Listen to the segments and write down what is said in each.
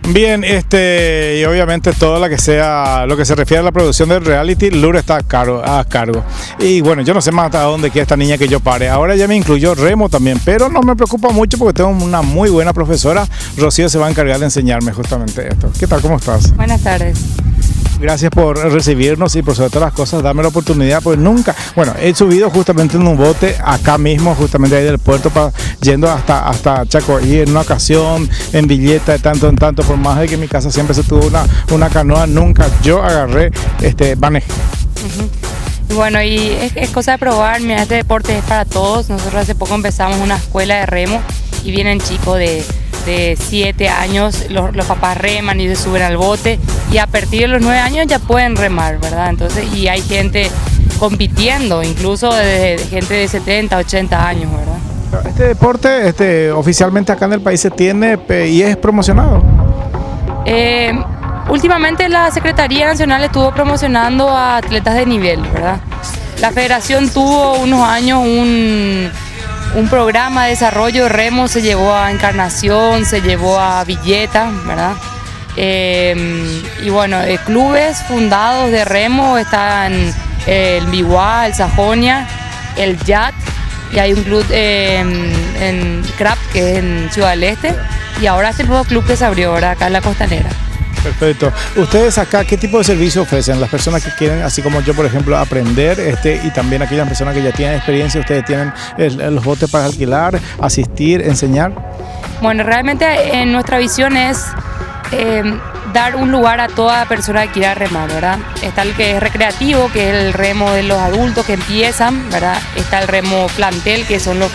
Bien, y obviamente todo lo que sea, lo que se refiere a la producción del reality, Lourdes está a cargo. Y bueno, yo no sé más hasta dónde quiere esta niña que yo pare. Ahora ya me incluyó Remo también, pero no me preocupa mucho porque tengo una muy buena profesora. Rocío se va a encargar de enseñarme justamente esto. ¿Qué tal? ¿Cómo estás? Buenas tardes. Gracias por recibirnos y por sobre todas las cosas darme la oportunidad, pues nunca, bueno, he subido justamente en un bote acá mismo, justamente ahí del puerto, yendo hasta Chacoí en una ocasión, en Villeta, de tanto en tanto, por más de que en mi casa siempre se tuvo una canoa, nunca yo agarré manejé. Y bueno, y es cosa de probar, mira, este deporte es para todos. Nosotros hace poco empezamos una escuela de remo y vienen chicos de 7 años, los papás reman y se suben al bote y a partir de los 9 años ya pueden remar, ¿verdad? Entonces, y hay gente compitiendo, incluso de gente de 70, 80 años, ¿verdad? Este deporte oficialmente acá en el país se tiene y es promocionado. Últimamente la Secretaría Nacional estuvo promocionando a atletas de nivel, ¿verdad? La federación tuvo unos años un programa de desarrollo de remo, se llevó a Encarnación, se llevó a Villeta, ¿verdad? Y bueno, clubes fundados de remo están el Biguá, el Sajonia, el YAT, y hay un club en Crap, que es en Ciudad del Este, y ahora este nuevo club que se abrió ahora acá en la Costanera. Perfecto. ¿Ustedes acá qué tipo de servicio ofrecen? Las personas que quieren, así como yo, por ejemplo, aprender, y también aquellas personas que ya tienen experiencia, ustedes tienen los botes para alquilar, asistir, enseñar. Bueno, realmente nuestra visión es dar un lugar a toda persona que quiera remar, ¿verdad? Está el que es recreativo, que es el remo de los adultos que empiezan, ¿verdad? Está el remo plantel, que son los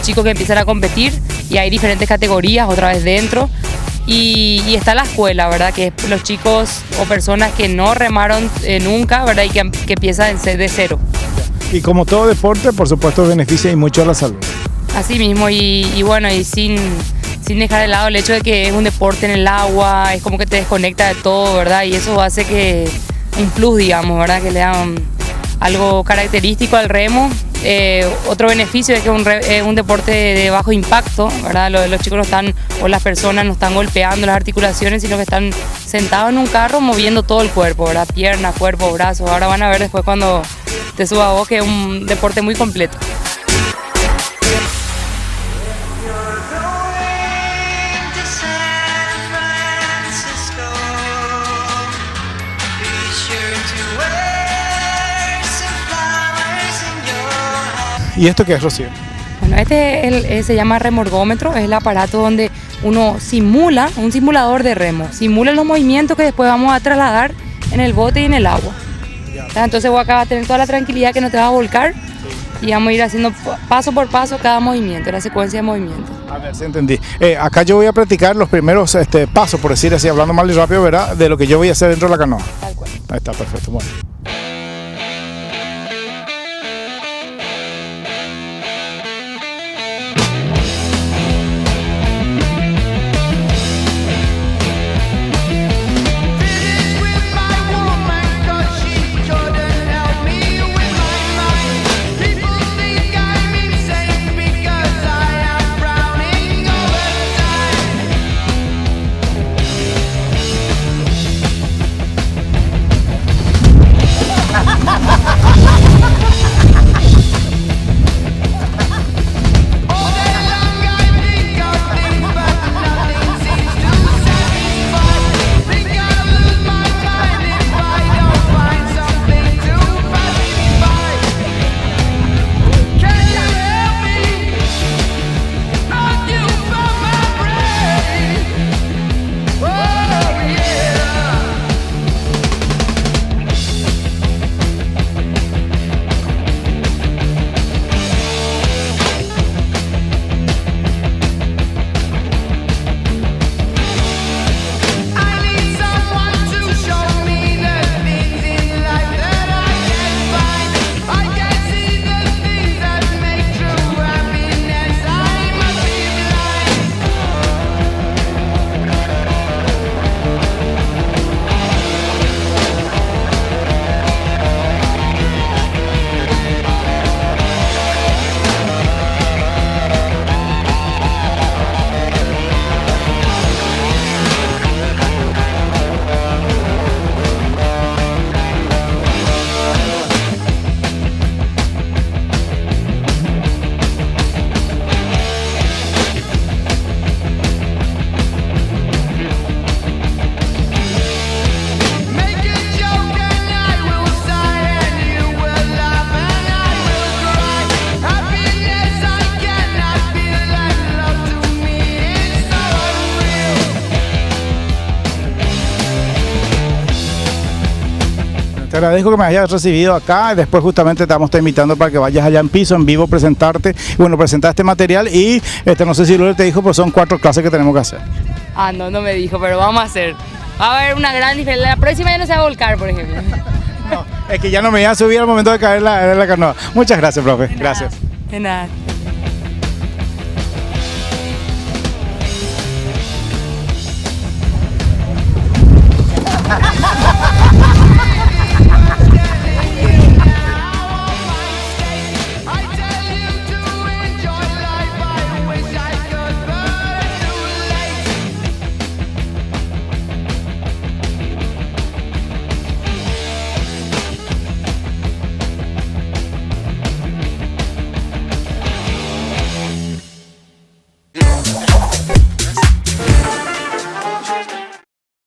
chicos que empiezan a competir, y hay diferentes categorías otra vez dentro. Y está la escuela, ¿verdad? Que es los chicos o personas que no remaron nunca, ¿verdad? Y que empiezan de cero. Y como todo deporte, por supuesto, beneficia y mucho a la salud. Así mismo, y bueno, y sin dejar de lado el hecho de que es un deporte en el agua, es como que te desconecta de todo, ¿verdad? Y eso hace que un plus, digamos, ¿verdad? Que le dan algo característico al remo. Otro beneficio es que es un deporte de bajo impacto, ¿verdad? Los chicos no están, o las personas no están golpeando las articulaciones, sino que están sentados en un carro moviendo todo el cuerpo, ¿verdad? Piernas, cuerpo, brazos. Ahora van a ver después cuando te suba a vos que es un deporte muy completo. ¿Y esto qué es, Rocío? Bueno, se llama remorgómetro, es el aparato donde uno simula, un simulador de remo, simula los movimientos que después vamos a trasladar en el bote y en el agua. Entonces vos acá vas a tener toda la tranquilidad que no te vas a volcar y vamos a ir haciendo paso por paso cada movimiento, la secuencia de movimientos. A ver, sí entendí. Acá yo voy a practicar los primeros pasos, por decir así, hablando mal y rápido, ¿verdad? De lo que yo voy a hacer dentro de la canoa. Tal cual. Ahí está, perfecto, bueno. Te agradezco que me hayas recibido acá. Después justamente te vamos a estar invitando para que vayas allá en piso, en vivo, presentarte. Bueno, presentar este material y no sé si Lourdes te dijo, pero son 4 clases que tenemos que hacer. Ah, no me dijo, pero vamos a hacer. Va a haber una gran diferencia. La próxima ya no se va a volcar, por ejemplo. No, es que ya no me iba a subir al momento de caer la canoa. Muchas gracias, profe. Gracias. De nada.